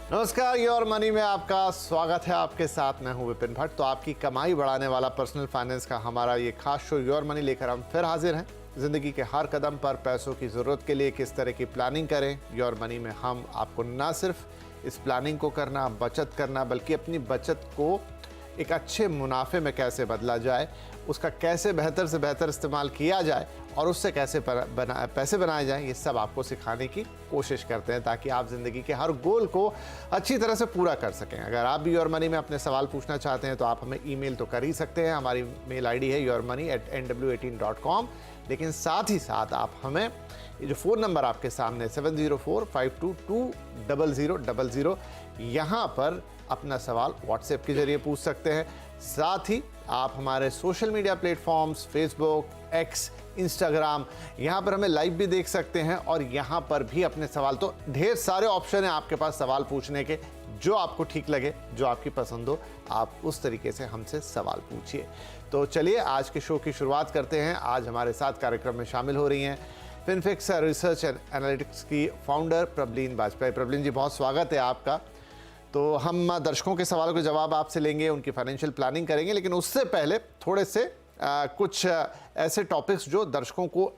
नमस्कार, your money में आपका स्वागत है। आपके साथ मैं हूं विपिन भट्ट। तो आपकी कमाई बढ़ाने वाला पर्सनल फाइनेंस का हमारा ये खास शो योर मनी लेकर हम फिर हाजिर हैं। जिंदगी के हर कदम पर पैसों की ज़रूरत के लिए किस तरह की प्लानिंग करें, योर मनी में हम आपको ना सिर्फ इस प्लानिंग को करना, बचत करना, बल्कि अपनी बचत को एक अच्छे मुनाफे में कैसे बदला जाए, उसका कैसे बेहतर से बेहतर इस्तेमाल किया जाए और उससे कैसे पैसे बनाए जाएं, ये सब आपको सिखाने की कोशिश करते हैं ताकि आप ज़िंदगी के हर गोल को अच्छी तरह से पूरा कर सकें। अगर आप भी योर मनी में अपने सवाल पूछना चाहते हैं तो आप हमें ईमेल तो कर ही सकते हैं। हमारी मेल आईडी है yourmoney@nw18.com। लेकिन साथ ही साथ आप हमें ये जो फ़ोन नंबर आपके सामने 7045220000 यहाँ पर अपना सवाल व्हाट्सएप के जरिए पूछ सकते हैं। साथ ही आप हमारे social media platforms Facebook, x, Instagram, यहाँ पर हमें लाइव भी देख सकते हैं और यहाँ पर भी अपने सवाल, तो ढेर सारे ऑप्शन हैं आपके पास सवाल पूछने के। जो आपको ठीक लगे, जो आपकी पसंद हो, आप उस तरीके से हमसे सवाल पूछिए। तो चलिए आज के शो की शुरुआत करते हैं। आज हमारे साथ कार्यक्रम में शामिल हो रही हैं फिनफिक्स रिसर्च एंड एनालिटिक्स की फाउंडर प्रबलीन बाजपेयी। प्रबलीन जी, बहुत स्वागत है आपका। तो हम दर्शकों के सवालों के जवाब आपसे लेंगे, उनकी फाइनेंशियल प्लानिंग करेंगे, लेकिन उससे पहले थोड़े से कुछ ऐसे टॉपिक्स जो दर्शकों को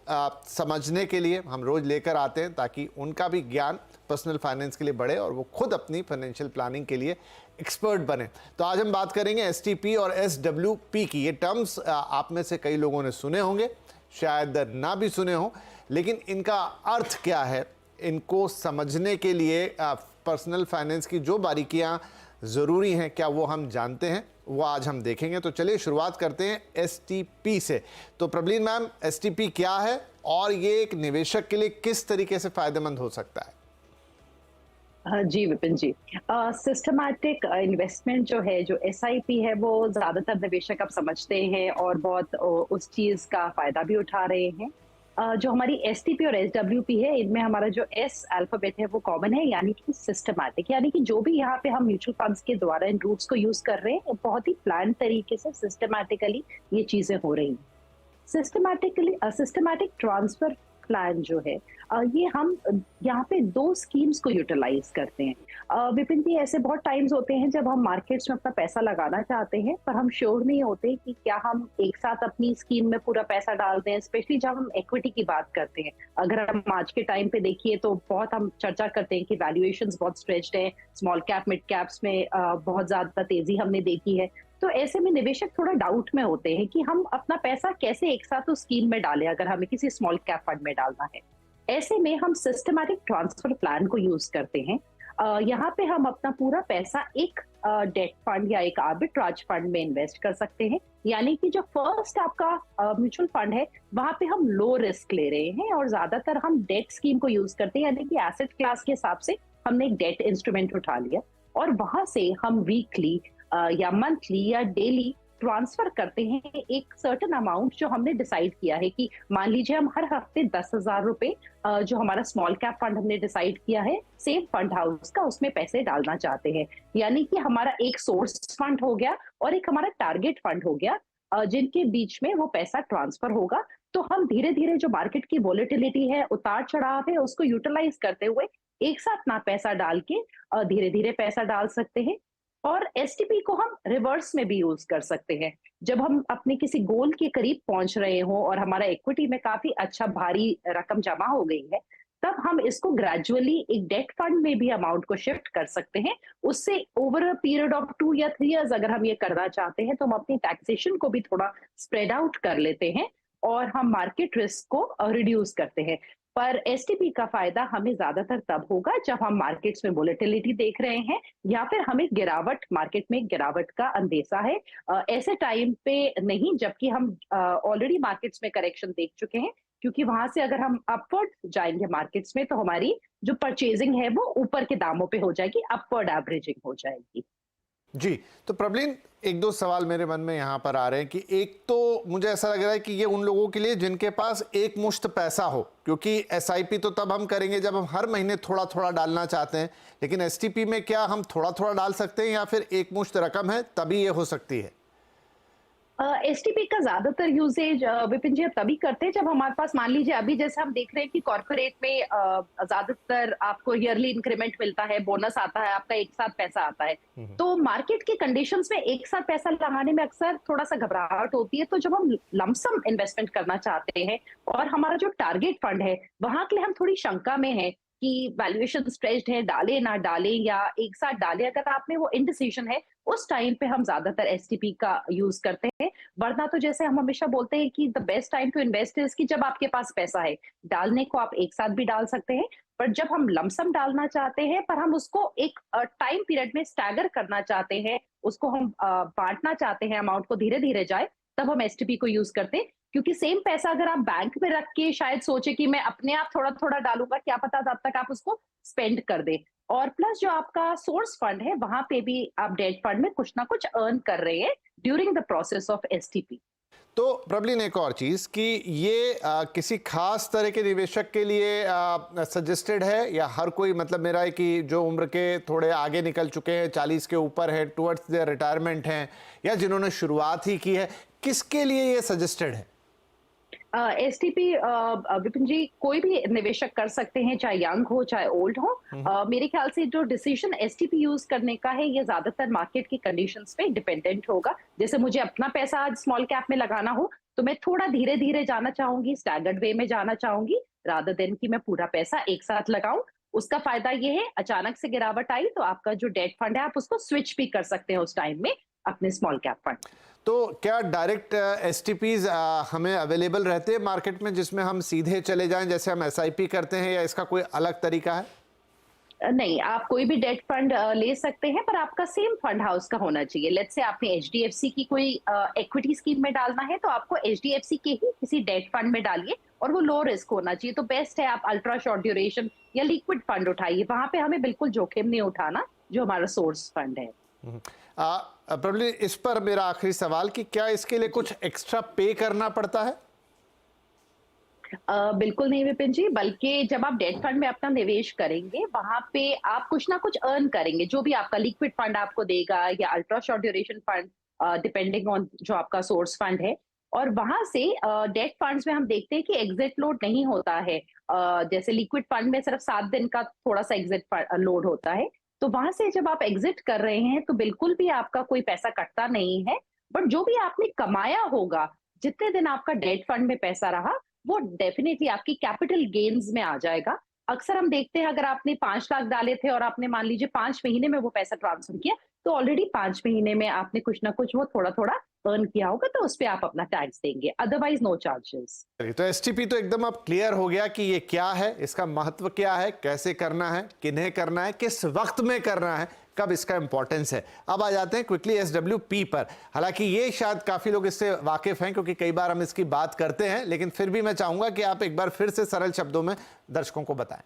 समझने के लिए हम रोज़ लेकर आते हैं ताकि उनका भी ज्ञान पर्सनल फाइनेंस के लिए बढ़े और वो खुद अपनी फाइनेंशियल प्लानिंग के लिए एक्सपर्ट बने। तो आज हम बात करेंगे एसटीपी और एसडब्ल्यूपी की। ये टर्म्स आप में से कई लोगों ने सुने होंगे, शायद ना भी सुने हों, लेकिन इनका अर्थ क्या है, इनको समझने के लिए पर्सनल फाइनेंस की जो बारीकियां ज़रूरी हैं, क्या वो हम जानते हैं, वो आज हम देखेंगे। तो चलिए शुरुआत करते हैं एसटीपी से। तो प्रबलीन मैम, एसटीपी क्या है और ये एक निवेशक के लिए किस तरीके से फ़ायदेमंद हो सकता है? जी विपिन जी, सिस्टमैटिक इन्वेस्टमेंट जो है, जो एसआईपी है, वो ज्यादातर निवेशक अब समझते हैं और बहुत उस चीज का फायदा भी उठा रहे हैं। जो हमारी एसटीपी और एसडब्ल्यूपी है, इनमें हमारा जो एस अल्फाबेट है वो कॉमन है, यानी कि सिस्टमैटिक, यानी कि जो भी यहाँ पे हम म्यूचुअल फंड्स के द्वारा इन रूट्स को यूज कर रहे हैं, बहुत ही प्लान तरीके से सिस्टमैटिकली ये चीजें हो रही हैं। सिस्टमैटिक ट्रांसफर प्लान जो है, ये हम यहाँ पे दो स्कीम्स को यूटिलाइज करते हैं। विपिन जी, ऐसे बहुत टाइम्स होते हैं जब हम मार्केट्स में अपना पैसा लगाना चाहते हैं पर हम श्योर नहीं होते कि क्या हम एक साथ अपनी स्कीम में पूरा पैसा डालते हैं, स्पेशली जब हम इक्विटी की बात करते हैं। अगर हम आज के टाइम पे देखिए तो बहुत हम चर्चा करते हैं कि वैल्यूएशंस बहुत स्ट्रेच्ड है, स्मॉल कैप मिड कैप्स में बहुत ज्यादा तेजी हमने देखी है। तो ऐसे में निवेशक थोड़ा डाउट में होते हैं कि हम अपना पैसा कैसे एक साथ उस स्कीम में डालें अगर हमें किसी स्मॉल कैप फंड में डालना है। ऐसे में हम सिस्टमैटिक ट्रांसफर प्लान को यूज करते हैं। यहाँ पे हम अपना पूरा पैसा एक डेट फंड या एक आर्बिट्राज फंड में इन्वेस्ट कर सकते हैं, यानी कि जो फर्स्ट आपका म्यूचुअल फंड है वहां पे हम लो रिस्क ले रहे हैं और ज्यादातर हम डेट स्कीम को यूज करते हैं, यानी कि एसेट क्लास के हिसाब से हमने एक डेट इंस्ट्रूमेंट उठा लिया और वहां से हम वीकली या मंथली या डेली ट्रांसफर करते हैं एक सर्टेन अमाउंट जो हमने डिसाइड किया है। कि मान लीजिए हम हर हफ्ते 10,000 रुपए जो हमारा स्मॉल कैप फंड हमने डिसाइड किया है सेम फंड हाउस का, उसमें पैसे डालना चाहते हैं, यानी कि हमारा एक सोर्स फंड हो गया और एक हमारा टारगेट फंड हो गया, जिनके बीच में वो पैसा ट्रांसफर होगा। तो हम धीरे धीरे जो मार्केट की वॉलेटिलिटी है, उतार चढ़ाव है, उसको यूटिलाइज करते हुए एक साथ ना पैसा डाल के धीरे धीरे पैसा डाल सकते हैं। और एसटीपी को हम रिवर्स में भी यूज कर सकते हैं। जब हम अपने किसी गोल के करीब पहुंच रहे हो और हमारा इक्विटी में काफी अच्छा भारी रकम जमा हो गई है, तब हम इसको ग्रेजुअली एक डेट फंड में भी अमाउंट को शिफ्ट कर सकते हैं। उससे ओवर अ पीरियड ऑफ 2 या 3 इयर्स अगर हम ये करना चाहते हैं तो हम अपनी टैक्सेशन को भी थोड़ा स्प्रेड आउट कर लेते हैं और हम मार्केट रिस्क को रिड्यूस करते हैं। पर एसटीपी का फायदा हमें ज्यादातर तब होगा जब हम मार्केट्स में वोलेटिलिटी देख रहे हैं या फिर हमें गिरावट, मार्केट में गिरावट का अंदेशा है। ऐसे टाइम पे नहीं जबकि हम ऑलरेडी मार्केट्स में करेक्शन देख चुके हैं, क्योंकि वहां से अगर हम अपवर्ड जाएंगे मार्केट्स में तो हमारी जो परचेजिंग है वो ऊपर के दामों पे हो जाएगी, अपवर्ड एवरेजिंग हो जाएगी। जी, तो प्रबलीन, एक दो सवाल मेरे मन में यहाँ पर आ रहे हैं कि एक तो मुझे ऐसा लग रहा है कि ये उन लोगों के लिए जिनके पास एक मुश्त पैसा हो, क्योंकि एसआईपी तो तब हम करेंगे जब हम हर महीने थोड़ा थोड़ा डालना चाहते हैं, लेकिन एसटीपी में क्या हम थोड़ा थोड़ा डाल सकते हैं या फिर एक मुश्त रकम है तभी ये हो सकती है? एसटीपी का ज्यादातर यूसेज विपिन जी अब तभी करते हैं जब हमारे पास, मान लीजिए अभी जैसे हम देख रहे हैं कि कॉर्पोरेट में ज्यादातर आपको ईयरली इंक्रीमेंट मिलता है, बोनस आता है, आपका एक साथ पैसा आता है। तो मार्केट की कंडीशंस में एक साथ पैसा लगाने में अक्सर थोड़ा सा घबराहट होती है। तो जब हम लमसम इन्वेस्टमेंट करना चाहते हैं और हमारा जो टारगेट फंड है वहां के लिए हम थोड़ी शंका में है कि वैल्यूएशन स्ट्रेच्ड है, डालें ना डालें या एक साथ डालें, अगर आप में वो इनडिसीजन है, उस टाइम पे हम ज्यादातर एसटीपी का यूज करते हैं। वरना तो जैसे हम हमेशा बोलते हैं कि the best time to invest is कि जब आपके पास पैसा है, डालने को आप एक साथ भी डाल सकते हैं। पर जब हम लमसम डालना चाहते हैं पर हम उसको एक टाइम पीरियड में स्टैगर करना चाहते हैं, उसको हम बांटना चाहते हैं, अमाउंट को धीरे धीरे जाए, तब हम एसटीपी को यूज करते हैं। क्योंकि सेम पैसा अगर आप बैंक में रख के शायद सोचे कि मैं अपने आप थोड़ा थोड़ा डालूंगा, क्या पता तब तक आप उसको स्पेंड कर दे। और प्लस जो आपका सोर्स फंड है वहां पे भी आप डेट फंड में कुछ ना कुछ अर्न कर रहे हैं during the process of STP. तो प्रबलीन, एक और चीज़ कि ये किसी खास तरह के निवेशक के लिए सजेस्टेड है या हर कोई, मतलब मेरा है कि जो उम्र के थोड़े आगे निकल चुके हैं, 40 के ऊपर है, टुवर्ड्स देयर रिटायरमेंट हैं, या जिन्होंने शुरुआत ही की है, किसके लिए ये सजेस्टेड है? एसटीपी विपिन जी कोई भी निवेशक कर सकते हैं, चाहे यंग हो चाहे ओल्ड हो। मेरे ख्याल से जो डिसीजन एसटीपी यूज करने का है ये ज्यादातर मार्केट की कंडीशंस पे डिपेंडेंट होगा। जैसे मुझे अपना पैसा आज स्मॉल कैप में लगाना हो तो मैं थोड़ा धीरे धीरे जाना चाहूंगी, स्टैगर्ड वे में जाना चाहूंगी, रादर देन कि मैं पूरा पैसा एक साथ लगाऊं। उसका फायदा ये है, अचानक से गिरावट आई तो आपका जो डेट फंड है आप उसको स्विच भी कर सकते हैं उस टाइम में अपने स्मॉल कैप फंड। तो क्या डायरेक्ट एसटीपीज हमें अवेलेबल रहते हैं मार्केट में, जिसमें हम सीधे चले जाएं जैसे हम एसआईपी करते हैं, या इसका कोई अलग तरीका है? नहीं, आप कोई भी डेट फंड ले सकते हैं पर आपका सेम फंड हाउस का होना चाहिए। लेट्स से आपने एचडीएफसी की कोई इक्विटी स्कीम में डालना है तो आपको एचडीएफसी के ही किसी डेट फंड में डालिए और वो लो रिस्क होना चाहिए। तो बेस्ट है आप अल्ट्रा शॉर्ट ड्यूरेशन या लिक्विड फंड उठाइए, वहां पे हमें बिल्कुल जोखिम नहीं उठाना जो हमारा सोर्स फंड है। प्रबलीन, इस पर मेरा आखिरी सवाल कि क्या इसके लिए कुछ एक्स्ट्रा पे करना पड़ता है? बिल्कुल नहीं विपिन जी, बल्कि जब आप डेट फंड में अपना निवेश करेंगे वहां पे आप कुछ ना कुछ अर्न करेंगे, जो भी आपका लिक्विड फंड आपको देगा या ultra short duration fund, depending on जो आपका सोर्स फंड है। और वहां से डेट फंड्स में हम देखते हैं कि एग्जिट लोड नहीं होता है। जैसे लिक्विड फंड में सिर्फ 7 दिन का थोड़ा सा एग्जिट लोड होता है। तो वहां से जब आप एग्जिट कर रहे हैं तो बिल्कुल भी आपका कोई पैसा कटता नहीं है। बट जो भी आपने कमाया होगा, जितने दिन आपका डेट फंड में पैसा रहा, वो डेफिनेटली आपकी कैपिटल गेन्स में आ जाएगा। अक्सर हम देखते हैं अगर आपने 5 लाख डाले थे और आपने मान लीजिए 5 महीने में वो पैसा ट्रांसफर किया, तो ऑलरेडी 5 महीने में आपने कुछ ना कुछ वो थोड़ा थोड़ा अर्न किया होगा, तो उस पे आप अपना टैक्स देंगे, अदरवाइज नो चार्जेस। तो एसटीपी तो एकदम अब क्लियर हो गया कि ये क्या है, इसका महत्व क्या है, कैसे करना है, किन्हें करना है, किस वक्त में करना है, कब इसका इंपॉर्टेंस है। अब आ जाते हैं क्विकली एसडब्ल्यूपी पर। हालांकि ये शायद काफी लोग इससे वाकिफ हैं क्योंकि कई बार हम इसकी बात करते हैं, लेकिन फिर भी मैं चाहूंगा कि आप एक बार फिर से सरल शब्दों में दर्शकों को बताएं।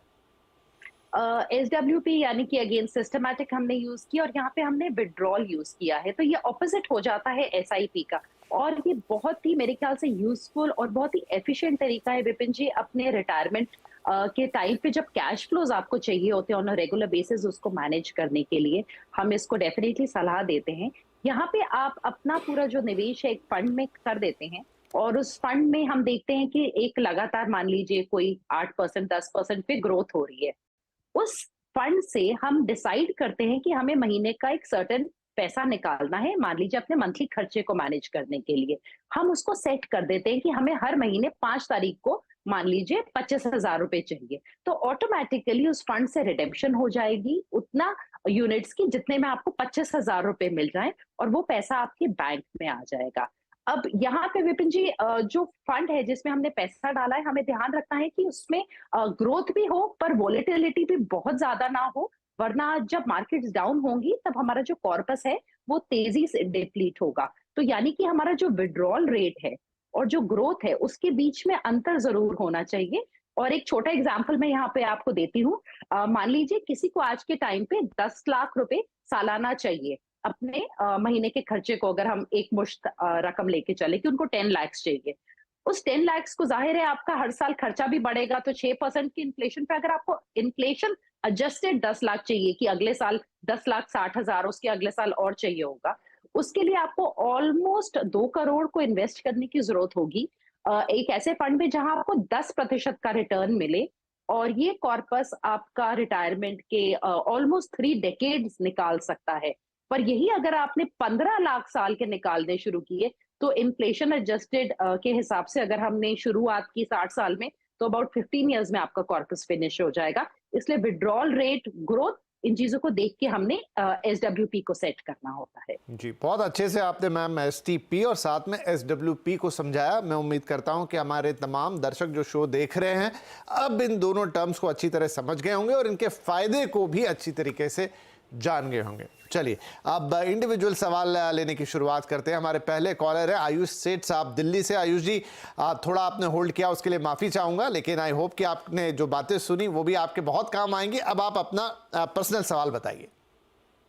एसडब्ल्यूपी यानी कि अगेन सिस्टमैटिक हमने यूज किया और यहाँ पे हमने विड्रॉल यूज किया है, तो ये ऑपोजिट हो जाता है एसआईपी का। और ये बहुत ही मेरे ख्याल से यूजफुल और बहुत ही एफिशिएंट तरीका है विपिन जी, अपने रिटायरमेंट के टाइम पे जब कैश फ्लोज आपको चाहिए होते हैं ऑन अ रेगुलर बेसिस उसको मैनेज करने के लिए, हम इसको डेफिनेटली सलाह देते हैं। यहाँ पे आप अपना पूरा जो निवेश है एक फंड में कर देते हैं और उस फंड में हम देखते हैं कि एक लगातार मान लीजिए कोई 8% 10% पे ग्रोथ हो रही है। उस फंड से हम डिसाइड करते हैं कि हमें महीने का एक सर्टेन पैसा निकालना है, मान लीजिए अपने मंथली खर्चे को मैनेज करने के लिए। हम उसको सेट कर देते हैं कि हमें हर महीने 5 तारीख को मान लीजिए 25,000 रुपए चाहिए, तो ऑटोमेटिकली उस फंड से रिडेम्पशन हो जाएगी उतना यूनिट्स की जितने में आपको 25,000 रुपए मिल जाए और वो पैसा आपके बैंक में आ जाएगा। अब यहाँ पे विपिन जी जो फंड है जिसमें हमने पैसा डाला है, हमें ध्यान रखना है कि उसमें ग्रोथ भी हो पर वोलेटिलिटी भी बहुत ज्यादा ना हो, वरना जब मार्केट्स डाउन होंगी तब हमारा जो कॉर्पस है वो तेजी से डिप्लीट होगा। तो यानी कि हमारा जो विड्रॉल रेट है और जो ग्रोथ है उसके बीच में अंतर जरूर होना चाहिए। और एक छोटा एग्जाम्पल मैं यहाँ पे आपको देती हूँ। मान लीजिए किसी को आज के टाइम पे 10 लाख रुपए सालाना चाहिए अपने महीने के खर्चे को, अगर हम एक मुश्त रकम लेके चले कि उनको 10 लाख चाहिए। उस 10 लाख को जाहिर है आपका हर साल खर्चा भी बढ़ेगा, तो 6% की इन्फ्लेशन पे अगर आपको इन्फ्लेशन एडजस्टेड 10 लाख चाहिए कि अगले साल 10,60,000 उसके अगले साल और चाहिए होगा, उसके लिए आपको ऑलमोस्ट 2 करोड़ को इन्वेस्ट करने की ज़रूरत होगी। एक ऐसे फंड में जहाँ आपको 10% का रिटर्न मिले और ये कॉर्पस आपका रिटायरमेंट के ऑलमोस्ट 3 डेकेड्स निकाल सकता है। पर यही अगर आपने 15 लाख साल के निकालने शुरू किए, तो इन्फ्लेशन एडजस्टेड के हिसाब से अगर हमने शुरुआत की 60 साल में, तो अबाउट 15 इयर्स में आपका कॉर्पस फिनिश हो जाएगा। इसलिए विथड्रॉल रेट, ग्रोथ, इन चीज़ों को देख के हमने एसडब्ल्यूपी को सेट करना होता है। जी, बहुत अच्छे से आपने मैम एसटीपी और साथ में एसडब्ल्यूपी को समझाया। मैं उम्मीद करता हूं कि हमारे तमाम दर्शक जो शो देख रहे हैं अब इन दोनों टर्म्स को अच्छी तरह समझ गए होंगे और इनके फायदे को भी अच्छी तरीके से जान गए होंगे। चलिए अब इंडिविजुअल सवाल लेने की शुरुआत करते हैं। हमारे पहले कॉलर है आयुष सेठ साहब दिल्ली से। आयुष जी, थोड़ा आपने होल्ड किया उसके लिए माफ़ी चाहूँगा, लेकिन आई होप कि आपने जो बातें सुनी वो भी आपके बहुत काम आएंगी। अब आप अपना पर्सनल सवाल बताइए।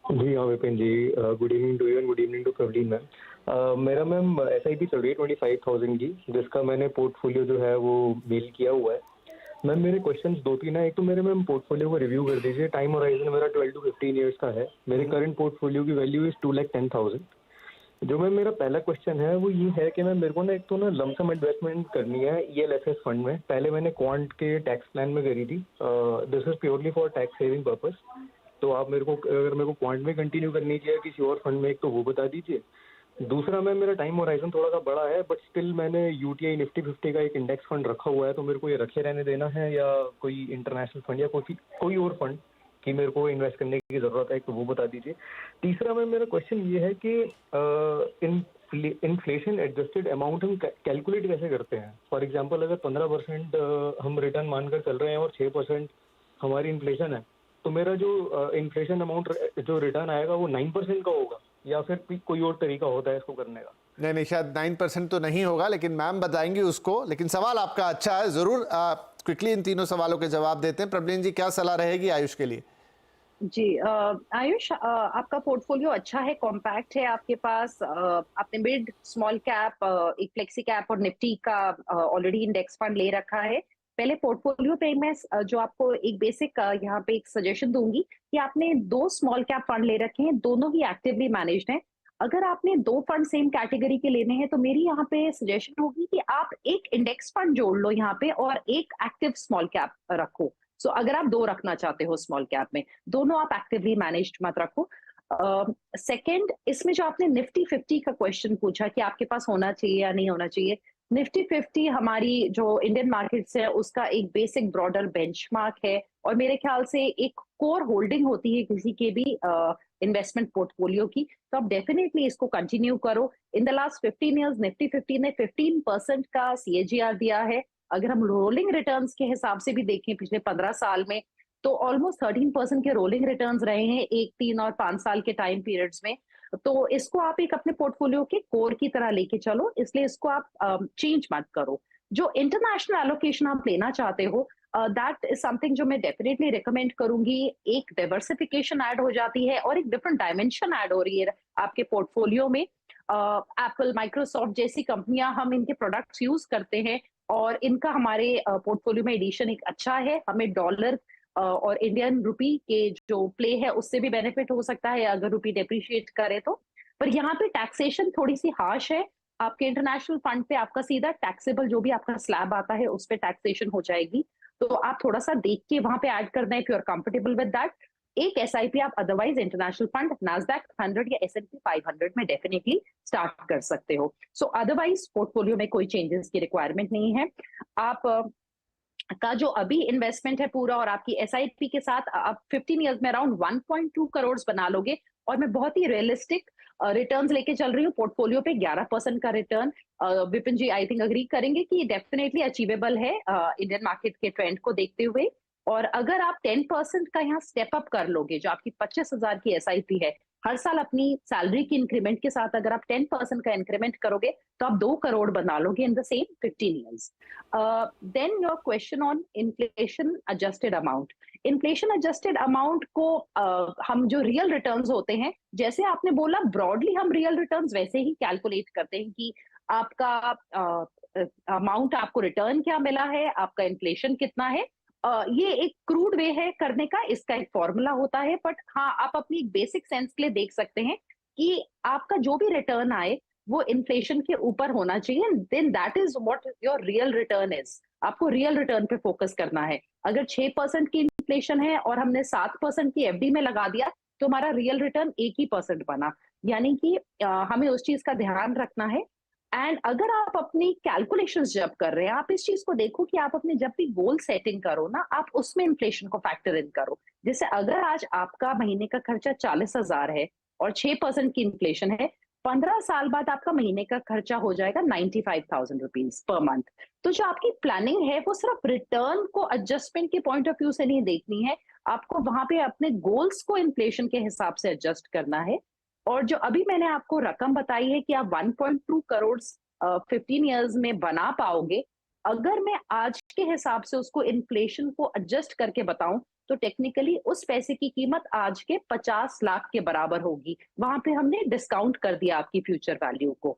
जी हाँ Vipin ji, good evening to you and good evening to Praveen ma'am. मेरा मैम एसआईपी चल रही है 25,000 की, जिसका मैंने पोर्टफोलियो जो है वो मेल किया हुआ है। मैम मेरे क्वेश्चंस 2-3 है। एक तो मेरे मैम पोर्टफोलियो को रिव्यू कर दीजिए। टाइम होराइजन मेरा 12 to 15 ईयर्स का है। मेरे करंट पोर्टफोलियो की वैल्यू इज 2,10,000। जो मैम मेरा पहला क्वेश्चन है वो ये है कि मैम मेरे को ना एक तो ना लमसम इन्वेस्टमेंट करनी है ईएलएसएस फंड में। पहले मैंने क्वांट के टैक्स प्लान में करी थी। This is purely for tax saving purpose. तो आप मेरे को, अगर मेरे को क्वांट में कंटिन्यू करनी चाहिए किसी और फंड में, एक तो वो बता दीजिए। दूसरा मैम मेरा टाइम होराइजन थोड़ा सा बड़ा है, बट स्टिल मैंने यूटीआई निफ्टी 50 का एक इंडेक्स फंड रखा हुआ है। तो मेरे को ये रखे रहने देना है या कोई इंटरनेशनल फंड या कोई और फंड कि मेरे को इन्वेस्ट करने की जरूरत है, तो वो बता दीजिए। तीसरा मैम मेरा क्वेश्चन ये है कि इन्फ्लेशन एडजस्टेड अमाउंट हम कैलकुलेट कैसे करते हैं। फॉर एग्जाम्पल अगर 15% हम रिटर्न मानकर चल रहे हैं और 6% हमारी इन्फ्लेशन है, तो मेरा जो इन्फ्लेशन अमाउंट जो रिटर्न आएगा वो 9% का होगा या फिर कोई और तरीका होता है इसको करने का? नहीं नहीं, शायद 9% तो नहीं होगा, लेकिन मैम बताएंगी उसको। लेकिन सवाल आपका अच्छा है, ज़रूर क्विकली इन तीनों सवालों के जवाब देते हैं। प्रवीण जी, क्या सलाह रहेगी आयुष के लिए? जी, आयुष, आपका पोर्टफोलियो अच्छा है, कॉम्पैक्ट है आपके पास। आपने मिड स्मॉल कैप, एक फ्लेक्सी कैप और निफ्टी का ऑलरेडी इंडेक्स फंड ले रखा है। पहले पोर्टफोलियो पे मैं जो आपको एक बेसिक यहाँ पे एक सजेशन दूंगी कि आपने 2 स्मॉल कैप फंड ले रखे हैं, दोनों ही एक्टिवली मैनेज्ड हैं। अगर आपने 2 फंड सेम कैटेगरी के लेने हैं, तो मेरी यहाँ पे सजेशन होगी कि आप एक इंडेक्स फंड जोड़ लो यहाँ पे और एक एक्टिव स्मॉल कैप रखो। सो अगर आप 2 रखना चाहते हो स्मॉल कैप में, दोनों आप एक्टिवली मैनेज्ड मत रखो। सेकंड, इसमें जो आपने निफ्टी 50 का क्वेश्चन पूछा कि आपके पास होना चाहिए या नहीं होना चाहिए, निफ्टी 50 हमारी जो इंडियन मार्केट्स है उसका एक बेसिक ब्रॉडर बेंचमार्क है और मेरे ख्याल से एक कोर होल्डिंग होती है किसी के भी इन्वेस्टमेंट पोर्टफोलियो की। तो आप डेफिनेटली इसको कंटिन्यू करो। In the last 15 years Nifty 50 ने 15% का सीएजीआर दिया है। अगर हम रोलिंग रिटर्न्स के हिसाब से भी देखें पिछले 15 साल में, तो ऑलमोस्ट 13% के रोलिंग रिटर्न्स रहे हैं 1, 3 और 5 साल के टाइम पीरियड्स में। तो इसको आप एक अपने पोर्टफोलियो के कोर की तरह लेके चलो, इसलिए इसको आप चेंज मत करो। जो इंटरनेशनल एलोकेशन आप लेना चाहते हो, दैट इज समथिंग जो मैं डेफिनेटली रिकमेंड करूंगी। एक डाइवर्सिफिकेशन ऐड हो जाती है और एक डिफरेंट डायमेंशन ऐड हो रही है आपके पोर्टफोलियो में। एप्पल, माइक्रोसॉफ्ट जैसी कंपनियां, हम इनके प्रोडक्ट्स यूज करते हैं और इनका हमारे पोर्टफोलियो में एडिशन एक अच्छा है। हमें डॉलर और इंडियन रुपी के जो प्ले है उससे भी बेनिफिट हो सकता है अगर रुपी डेप्रिशिएट करे तो। पर यहाँ पे टैक्सेशन थोड़ी सी हार्श है। आपके इंटरनेशनल फंड पे आपका सीधा टैक्सेबल जो भी आपका स्लैब आता है उस पे टैक्सेशन हो जाएगी। तो आप थोड़ा सा देख के वहां पे ऐड करना है if you are comfortable with that. एक एसआईपी आप अदरवाइज इंटरनेशनल फंड नास्डैक 100 या एसएनपी 500 में डेफिनेटली स्टार्ट कर सकते हो। सो अदरवाइज पोर्टफोलियो में कोई चेंजेस की रिक्वायरमेंट नहीं है। आप का जो अभी इन्वेस्टमेंट है पूरा और आपकी एसआईपी के साथ आप 15 इयर्स में अराउंड 1.2 करोड़ बना लोगे। और मैं बहुत ही रियलिस्टिक रिटर्न्स लेके चल रही हूँ पोर्टफोलियो पे। 11% का return, Vipin ji I think agree करेंगे कि डेफिनेटली अचीवेबल है इंडियन मार्केट के ट्रेंड को देखते हुए। और अगर आप 10% का यहाँ स्टेप अप कर लोगे, जो आपकी 25,000 की एसआईपी है, हर साल अपनी सैलरी की इंक्रीमेंट के साथ अगर आप 10% का इंक्रीमेंट करोगे तो आप 2 करोड़ बना लोगे in the same 15 years. Then your question on inflation adjusted amount. Inflation adjusted amount को हम जो रियल रिटर्न्स होते हैं, जैसे आपने बोला ब्रॉडली हम रियल रिटर्न्स वैसे ही कैलकुलेट करते हैं कि आपका अमाउंट, आपको रिटर्न क्या मिला है, आपका इन्फ्लेशन कितना है। ये एक क्रूड वे है करने का, इसका एक फॉर्मूला होता है। बट हाँ, आप अपनी एक बेसिक सेंस के लिए देख सकते हैं कि आपका जो भी रिटर्न आए वो इन्फ्लेशन के ऊपर होना चाहिए, then that is what your real return is. आपको रियल रिटर्न पे फोकस करना है। अगर 6% की इन्फ्लेशन है और हमने 7% की एफडी में लगा दिया तो हमारा रियल रिटर्न 1% बना। यानी कि हमें उस चीज का ध्यान रखना है। एंड अगर आप अपनी कैलकुलेशंस जब कर रहे हैं, आप इस चीज को देखो कि आप अपने जब भी गोल सेटिंग करो ना, आप उसमें इन्फ्लेशन को फैक्टर इन करो। जैसे अगर आज आपका महीने का खर्चा 40,000 है और 6% की इन्फ्लेशन है, 15 साल बाद आपका महीने का खर्चा हो जाएगा 95,000 रुपीज पर मंथ। तो जो आपकी प्लानिंग है वो सिर्फ रिटर्न को एडजस्टमेंट के पॉइंट ऑफ व्यू से नहीं देखनी है, आपको वहां पे अपने गोल्स को इन्फ्लेशन के हिसाब से एडजस्ट करना है। और जो अभी मैंने आपको रकम बताई है कि आप 1.2 करोड़ 15 इयर्स में बना पाओगे, अगर मैं आज के हिसाब से उसको इन्फ्लेशन को एडजस्ट करके बताऊं तो टेक्निकली उस पैसे की कीमत आज के 50 लाख के बराबर होगी। वहां पे हमने डिस्काउंट कर दिया आपकी फ्यूचर वैल्यू को।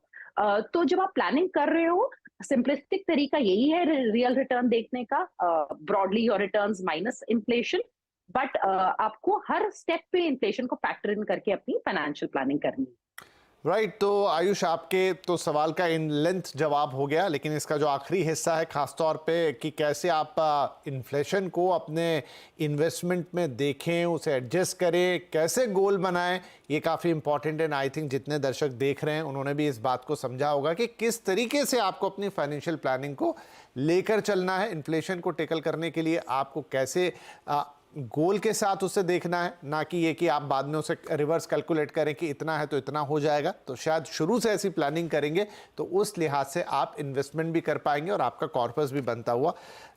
तो जब आप प्लानिंग कर रहे हो, सिंपलिस्टिक तरीका यही है रियल रिटर्न देखने का, broadly your returns minus inflation. But आपको हर स्टेप पे इन्फ्लेशन को फैक्टर इन करके अपनी फाइनेंशियल प्लानिंग करनी है। राइट तो आयुष, आपके तो सवाल का इन लेंथ जवाब हो गया, लेकिन इसका जो आखिरी हिस्सा है खास तौर पे कि कैसे आप इन्फ्लेशन को अपने इन्वेस्टमेंट में देखें, उसे एडजस्ट करें, कैसे गोल बनाएं, ये काफ़ी इंपॉर्टेंट है। आई थिंक जितने दर्शक देख रहे हैं उन्होंने भी इस बात को समझा होगा कि किस तरीके से आपको अपनी फाइनेंशियल प्लानिंग को लेकर चलना है। इन्फ्लेशन को टेकल करने के लिए आपको कैसे गोल के साथ उसे देखना है, ना कि ये कि आप बाद में उसे रिवर्स कैलकुलेट करें कि इतना है तो इतना हो जाएगा। तो शायद शुरू से ऐसी प्लानिंग करेंगे तो उस लिहाज से आप इन्वेस्टमेंट भी कर पाएंगे और आपका कॉर्पस भी बनता हुआ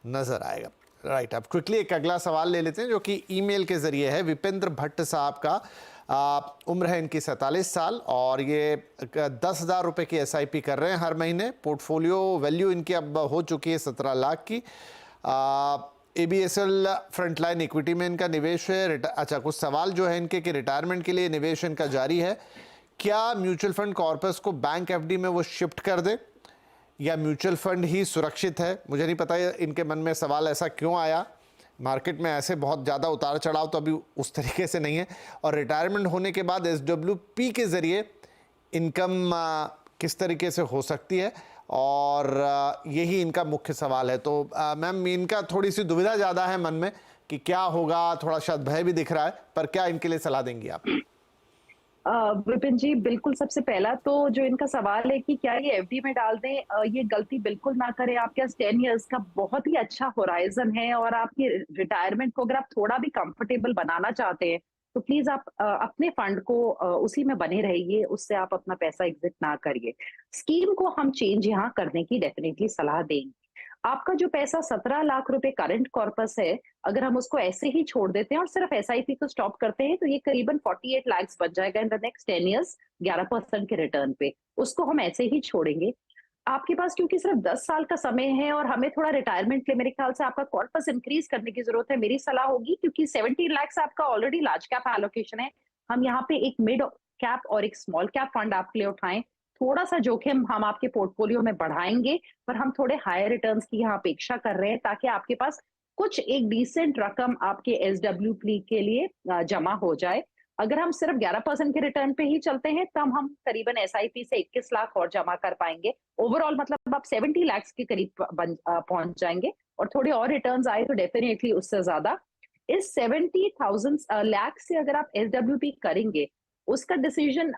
नजर आएगा। राइट, अब क्विकली एक अगला सवाल ले लेते हैं जो कि ईमेल के जरिए है। विपेंद्र भट्ट साहब का उम्र है इनकी 47 साल और ये 10,000 रुपये की SIP कर रहे हैं हर महीने। पोर्टफोलियो वैल्यू इनकी अब हो चुकी है 17 लाख की। ABSL फ्रंटलाइन इक्विटी में इनका निवेश है। अच्छा, कुछ सवाल जो है इनके कि रिटायरमेंट के लिए निवेश इनका जारी है, क्या म्यूचुअल फंड कॉर्पस को बैंक FD में वो शिफ्ट कर दे या म्यूचुअल फंड ही सुरक्षित है? मुझे नहीं पता इनके मन में सवाल ऐसा क्यों आया। मार्केट में ऐसे बहुत ज़्यादा उतार चढ़ाव तो अभी उस तरीके से नहीं है। और रिटायरमेंट होने के बाद SWP के ज़रिए इनकम किस तरीके से हो सकती है, और यही इनका मुख्य सवाल है। तो मैम, इनका थोड़ी सी दुविधा ज़्यादा है मन में कि क्या होगा, थोड़ा शायद भय भी दिख रहा है, पर क्या इनके लिए सलाह देंगी आप? विपिन जी, बिल्कुल सबसे पहला तो जो इनका सवाल है कि क्या ये एफडी में डाल दें, ये गलती बिल्कुल ना करें। आपके पास 10 इयर्स का बहुत ही अच्छा होराइजन है और आपकी रिटायरमेंट को अगर आप थोड़ा भी कंफर्टेबल बनाना चाहते हैं तो प्लीज आप अपने फंड को उसी में बने रहिए, उससे आप अपना पैसा एग्जिट ना करिए। स्कीम को हम चेंज यहाँ करने की डेफिनेटली सलाह देंगे। आपका जो पैसा 17 लाख रुपए करंट कॉर्पस है, अगर हम उसको ऐसे ही छोड़ देते हैं और सिर्फ SIP को स्टॉप करते हैं तो ये करीबन 48 लाख बन जाएगा इन द नेक्स्ट 10 इयर्स 11% के रिटर्न पे। उसको हम ऐसे ही छोड़ेंगे। आपके पास क्योंकि सिर्फ 10 साल का समय है और हमें थोड़ा रिटायरमेंट के लिए मेरे ख्याल से आपका कॉर्पस इंक्रीज करने की जरूरत है। मेरी सलाह होगी, क्योंकि 17 लाख आपका ऑलरेडी लार्ज कैप एलोकेशन है, हम यहाँ पे एक मिड कैप और एक स्मॉल कैप फंड आपके लिए उठाएं। थोड़ा सा जोखिम हम आपके पोर्टफोलियो में बढ़ाएंगे, पर हम थोड़े हायर रिटर्न्स की यहाँ अपेक्षा कर रहे हैं ताकि आपके पास कुछ एक डिसेंट रकम आपके SWP के लिए जमा हो जाए। अगर हम सिर्फ 11% के रिटर्न पे ही चलते हैं तब हम करीबन SIP से 21 लाख और जमा कर पाएंगे। ओवरऑल मतलब आप 70 लाख के करीब पहुंच जाएंगे और थोड़े और रिटर्न्स आए तो डेफिनेटली उससे ज्यादा। इस 70,000 लाख से अगर आप SWP करेंगे, उसका डिसीजन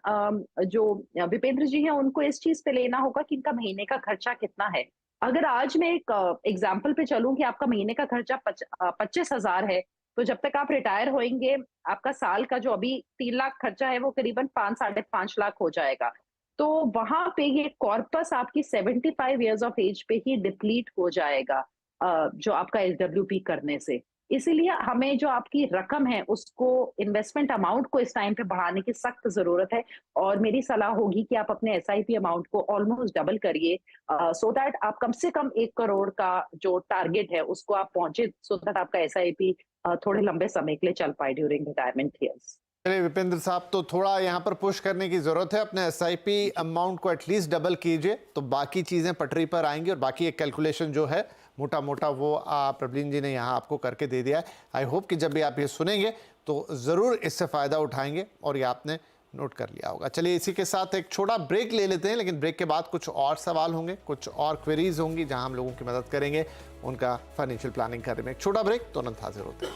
जो विपेंद्र जी हैं उनको इस चीज पे लेना होगा कि इनका महीने का खर्चा कितना है। अगर आज मैं एक एग्जाम्पल पे चलूं कि आपका महीने का खर्चा 25,000 है, तो जब तक आप रिटायर होंगे आपका साल का जो अभी 3 लाख खर्चा है वो करीबन 5-5.5 लाख हो जाएगा। तो वहां पे ये कॉर्पस आपकी 75 ईयर्स ऑफ एज पे ही डिप्लीट हो जाएगा, जो आपका SWP करने से। इसीलिए हमें जो आपकी रकम है उसको, इन्वेस्टमेंट अमाउंट को इस टाइम पे बढ़ाने की सख्त जरूरत है। और मेरी सलाह होगी कि आप अपने SIP अमाउंट को ऑलमोस्ट डबल करिए, सो दैट आप कम से कम 1 करोड़ का जो टारगेट है उसको आप पहुंचे, सो दैट आपका SIP थोड़े लंबे समय के लिए चल पाए ड्यूरिंग रिटायरमेंट ईयर्स। चलिए विपेंद्र साहब, तो थोड़ा यहाँ पर पुश करने की ज़रूरत है। अपने SIP अमाउंट को एटलीस्ट डबल कीजिए तो बाकी चीज़ें पटरी पर आएंगी और बाकी एक कैलकुलेशन जो है मोटा मोटा वो प्रवीण जी ने यहाँ आपको करके दे दिया है। आई होप कि जब भी आप ये सुनेंगे तो ज़रूर इससे फ़ायदा उठाएंगे और ये आपने नोट कर लिया होगा। चलिए इसी के साथ एक छोटा ब्रेक ले लेते हैं, लेकिन ब्रेक के बाद कुछ और सवाल होंगे, कुछ और क्वेरीज होंगी जहां हम लोगों की मदद करेंगे उनका फाइनेंशियल प्लानिंग करने में। एक छोटा ब्रेक, तुरंत हाजिर होते हैं।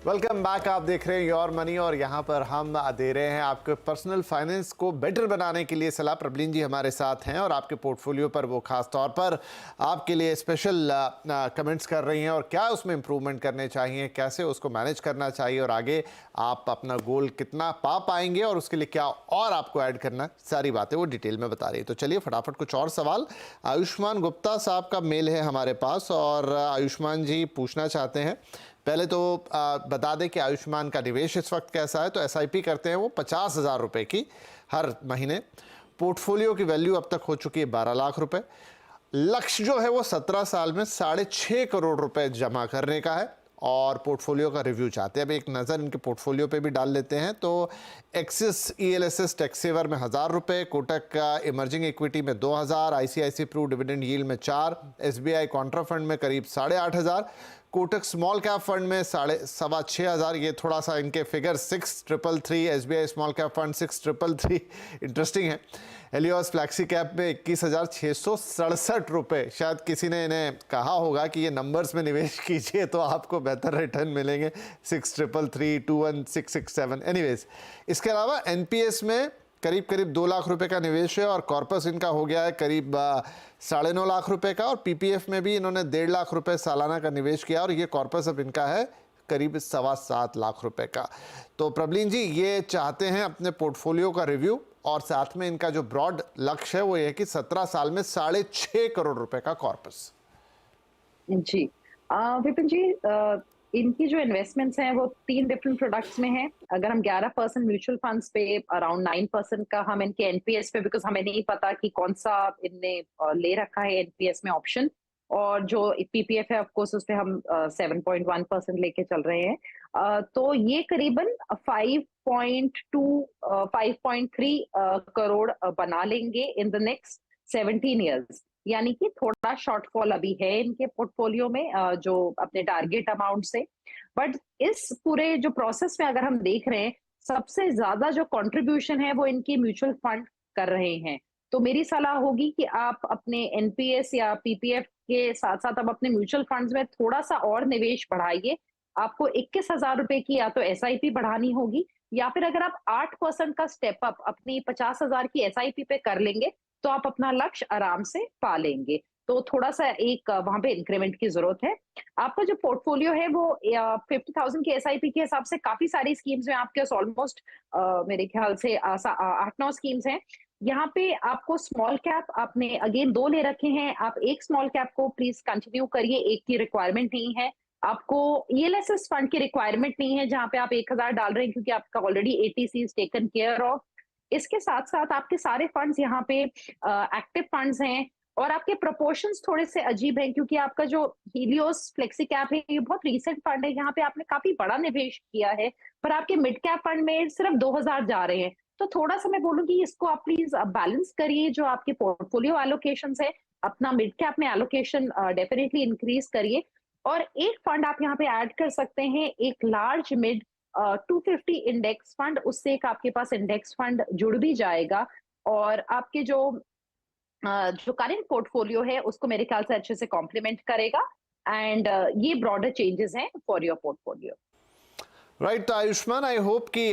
वेलकम बैक, आप देख रहे हैं योर मनी और यहाँ पर हम दे रहे हैं आपके पर्सनल फाइनेंस को बेटर बनाने के लिए सलाह। प्रबलीन जी हमारे साथ हैं और आपके पोर्टफोलियो पर वो खास तौर पर आपके लिए स्पेशल कमेंट्स कर रही हैं और क्या उसमें इम्प्रूवमेंट करने चाहिए, कैसे उसको मैनेज करना चाहिए और आगे आप अपना गोल कितना पा पाएंगे और उसके लिए क्या और आपको ऐड करना, सारी बातें वो डिटेल में बता रही है। तो चलिए फटाफट कुछ और सवाल। आयुष्मान गुप्ता साहब का मेल है हमारे पास और आयुष्मान जी पूछना चाहते हैं, पहले तो बता दें कि आयुष्मान का निवेश इस वक्त कैसा है। तो एसआईपी करते हैं वो 50,000 रुपये की हर महीने। पोर्टफोलियो की वैल्यू अब तक हो चुकी है 12 लाख रुपए। लक्ष्य जो है वो 17 साल में 6.5 करोड़ रुपए जमा करने का है और पोर्टफोलियो का रिव्यू चाहते हैं। अब एक नज़र इनके पोर्टफोलियो पे भी डाल लेते हैं। तो एक्सिस ELSS टैक्स सेवर में 1,000 रुपये, कोटक का इमर्जिंग इक्विटी में 2,000, ICICI प्रू डिविडेंड यील्ड में 4, SBI कॉन्ट्रा फंड में करीब 8,500, कोटक स्मॉल कैप फंड में 6,500। ये थोड़ा सा इनके figure 6,333, SBI small cap fund 6,333 interesting है। हेलियोस फ्लैक्सी कैप में 21,667 रुपये। शायद किसी ने इन्हें कहा होगा कि ये नंबर्स में निवेश कीजिए तो आपको बेहतर रिटर्न मिलेंगे। 6,333, 21,667। एनीवेज, इसके अलावा NPS में करीब 2 लाख रुपए का निवेश है और कॉर्पस इनका हो गया है करीब 9.5 लाख रुपए का और PPF में भी इन्होंने 1.5 लाख रुपए सालाना का निवेश किया और ये कॉर्पस अब इनका है करीब 7.25 लाख रुपए का। तो प्रबलीन जी ये चाहते हैं अपने पोर्टफोलियो का रिव्यू और साथ में इनका जो ब्रॉड लक्ष्य है वो ये है कि 17 साल में 6.5 करोड़ रुपए का कॉर्पस। जी विपिन जी, इनकी जो इन्वेस्टमेंट्स हैं वो 3 डिफरेंट प्रोडक्ट्स में हैं। अगर हम 11% म्यूचुअल फंड्स पे, अराउंड 9% का हम इनके NPS पे, बिकॉज हमें नहीं पता कि कौन सा इनने ले रखा है NPS में ऑप्शन, और जो PPF है ऑफकोर्स उस पे हम 7.1% लेके चल रहे हैं। तो ये करीबन 5.3 करोड़ बना लेंगे इन द नेक्स्ट 17 ईयर्स। यानी कि थोड़ा शॉर्टफॉल अभी है इनके पोर्टफोलियो में जो अपने टारगेट अमाउंट से। बट इस पूरे जो प्रोसेस में अगर हम देख रहे हैं, सबसे ज्यादा जो कंट्रीब्यूशन है वो इनकी म्यूचुअल फंड कर रहे हैं। तो मेरी सलाह होगी कि आप अपने NPS या PPF के साथ साथ अब अपने म्यूचुअल फंड्स में थोड़ा सा और निवेश बढ़ाइए। आपको 21,000 रुपए की या तो SIP बढ़ानी होगी, या फिर अगर आप 8% का स्टेप अप अपनी 50,000 की SIP पे कर लेंगे तो आप अपना लक्ष्य आराम से पा लेंगे। तो थोड़ा सा एक वहां पे इंक्रीमेंट की जरूरत है। आपका जो पोर्टफोलियो है वो 50,000 की SIP के हिसाब से काफी सारी स्कीम्स में आपके पास ऑलमोस्ट मेरे ख्याल से 8-9 स्कीम्स हैं। यहाँ पे आपको स्मॉल कैप आपने अगेन 2 ले रखे हैं। आप एक स्मॉल कैप को प्लीज कंटिन्यू करिए, एक की रिक्वायरमेंट नहीं है। आपको ELSS फंड की रिक्वायरमेंट नहीं है जहां पे आप 1,000 डाल रहे हैं, क्योंकि आपका already ATC is taken care of. इसके साथ साथ आपके सारे फंड्स यहाँ पे एक्टिव फंड्स हैं और आपके प्रोपोर्शंस थोड़े से अजीब हैं, क्योंकि आपका जो हीलियोस फ्लेक्सी कैप है ये बहुत रीसेंट फंड है, यहाँ पे आपने काफी बड़ा निवेश किया है, पर आपके मिड कैप फंड में सिर्फ 2,000 जा रहे हैं। तो थोड़ा सा मैं बोलूंगी इसको आप प्लीज बैलेंस करिए। जो आपके पोर्टफोलियो एलोकेशंस है, अपना मिड कैप में एलोकेशन डेफिनेटली इंक्रीज करिए। और एक फंड आप यहाँ पे ऐड कर सकते हैं, एक लार्ज मिड 250 इंडेक्स फंड। उससे एक आपके पास इंडेक्स फंड जुड़ भी जाएगा और आपके जो करंट पोर्टफोलियो है उसको मेरे ख्याल से अच्छे से कॉम्प्लीमेंट करेगा। एंड ये ब्रॉडर चेंजेस हैं फॉर योर पोर्टफोलियो। राइट। तो आयुष्मान, आई होप कि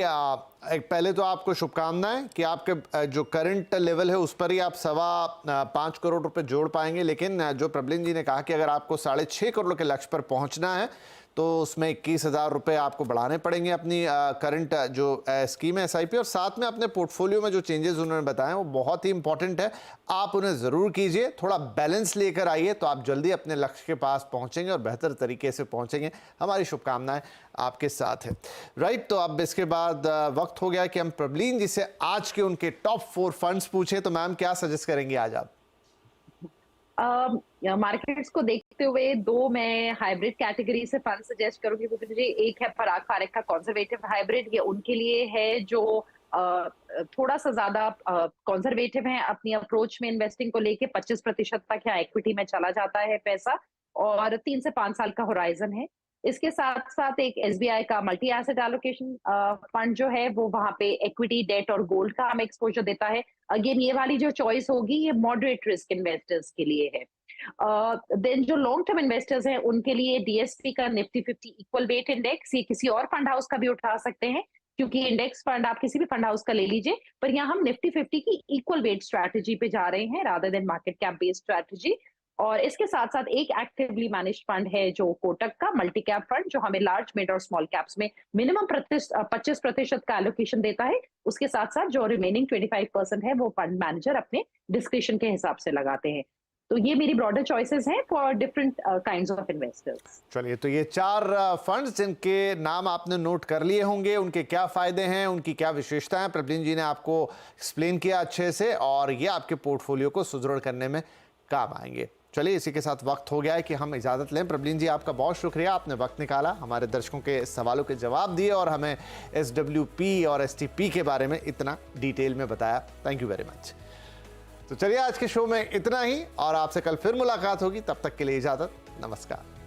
एक पहले तो आपको शुभकामनाएं कि आपके जो करंट लेवल है उस पर ही आप 5.25 करोड़ रुपए जोड़ पाएंगे। लेकिन जो प्रबलीन जी ने कहा कि अगर आपको 6.5 करोड़ के लक्ष्य पर पहुंचना है तो उसमें 21,000 रुपये आपको बढ़ाने पड़ेंगे अपनी करंट जो स्कीम है SIP, और साथ में अपने पोर्टफोलियो में जो चेंजेस उन्होंने बताए वो बहुत ही इंपॉर्टेंट है, आप उन्हें ज़रूर कीजिए। थोड़ा बैलेंस लेकर आइए तो आप जल्दी अपने लक्ष्य के पास पहुंचेंगे और बेहतर तरीके से पहुंचेंगे। हमारी शुभकामनाएं आपके साथ है। राइट। तो अब इसके बाद वक्त हो गया कि हम प्रबलीन जी से आज के उनके टॉप 4 फंड्स पूछें। तो मैम क्या सजेस्ट करेंगे आज आप? मार्केट्स को देखते हुए 2 मैं हाइब्रिड कैटेगरी से फंड सजेस्ट करूंगी जी। एक है पराग पारेख का कंजर्वेटिव हाइब्रिड। ये उनके लिए है जो थोड़ा सा ज्यादा कंजर्वेटिव है अपनी अप्रोच में इन्वेस्टिंग को लेके। 25% तक यहाँ इक्विटी में चला जाता है पैसा और 3 से 5 साल का होराइजन है। इसके साथ साथ एक एसबीआई का मल्टी एसेट एलोकेशन फंड जो है वो वहां पे इक्विटी, डेट और गोल्ड का हमें एक्सपोजर देता है। अगेन ये वाली जो चॉइस होगी ये मॉडरेट रिस्क इन्वेस्टर्स के लिए है। देन जो लॉन्ग टर्म इन्वेस्टर्स हैं उनके लिए डीएसपी का निफ्टी 50 इक्वल वेट इंडेक्स, ये किसी और फंड हाउस का भी उठा सकते हैं, क्योंकि इंडेक्स फंड आप किसी भी फंड हाउस का ले लीजिए, पर यहाँ हम निफ्टी 50 की इक्वल वेट स्ट्रैटेजी पे जा रहे हैं rather than market cap based strategy. और इसके साथ साथ एक एक्टिवली मैनेज्ड फंड है जो कोटक का मल्टी कैप फंड, जो हमें लार्ज, मिड और स्मॉल कैप्स में मिनिमम 25% का एलोकेशन देता है। उसके साथ साथ जो रिमेनिंग 25% है वो फंड मैनेजर अपने डिस्क्रिप्शन के हिसाब से लगाते हैं। तो ये मेरी ब्रॉडर चॉइसेस हैं for different kinds of investors. चलिए, तो ये 4 फंड्स जिनके नाम आपने नोट कर लिए होंगे, उनके क्या फायदे हैं, उनकी क्या विशेषताएं, प्रबलीन जी ने आपको एक्सप्लेन किया अच्छे से, और ये आपके पोर्टफोलियो को सुदृढ़ करने में काम आएंगे। चलिए, इसी के साथ वक्त हो गया है कि हम इजाज़त लें। प्रबलीन जी, आपका बहुत शुक्रिया, आपने वक्त निकाला, हमारे दर्शकों के सवालों के जवाब दिए और हमें SWP और STP के बारे में इतना डिटेल में बताया। Thank you very much. तो चलिए, आज के शो में इतना ही, और आपसे कल फिर मुलाकात होगी। तब तक के लिए इजाज़त, नमस्कार।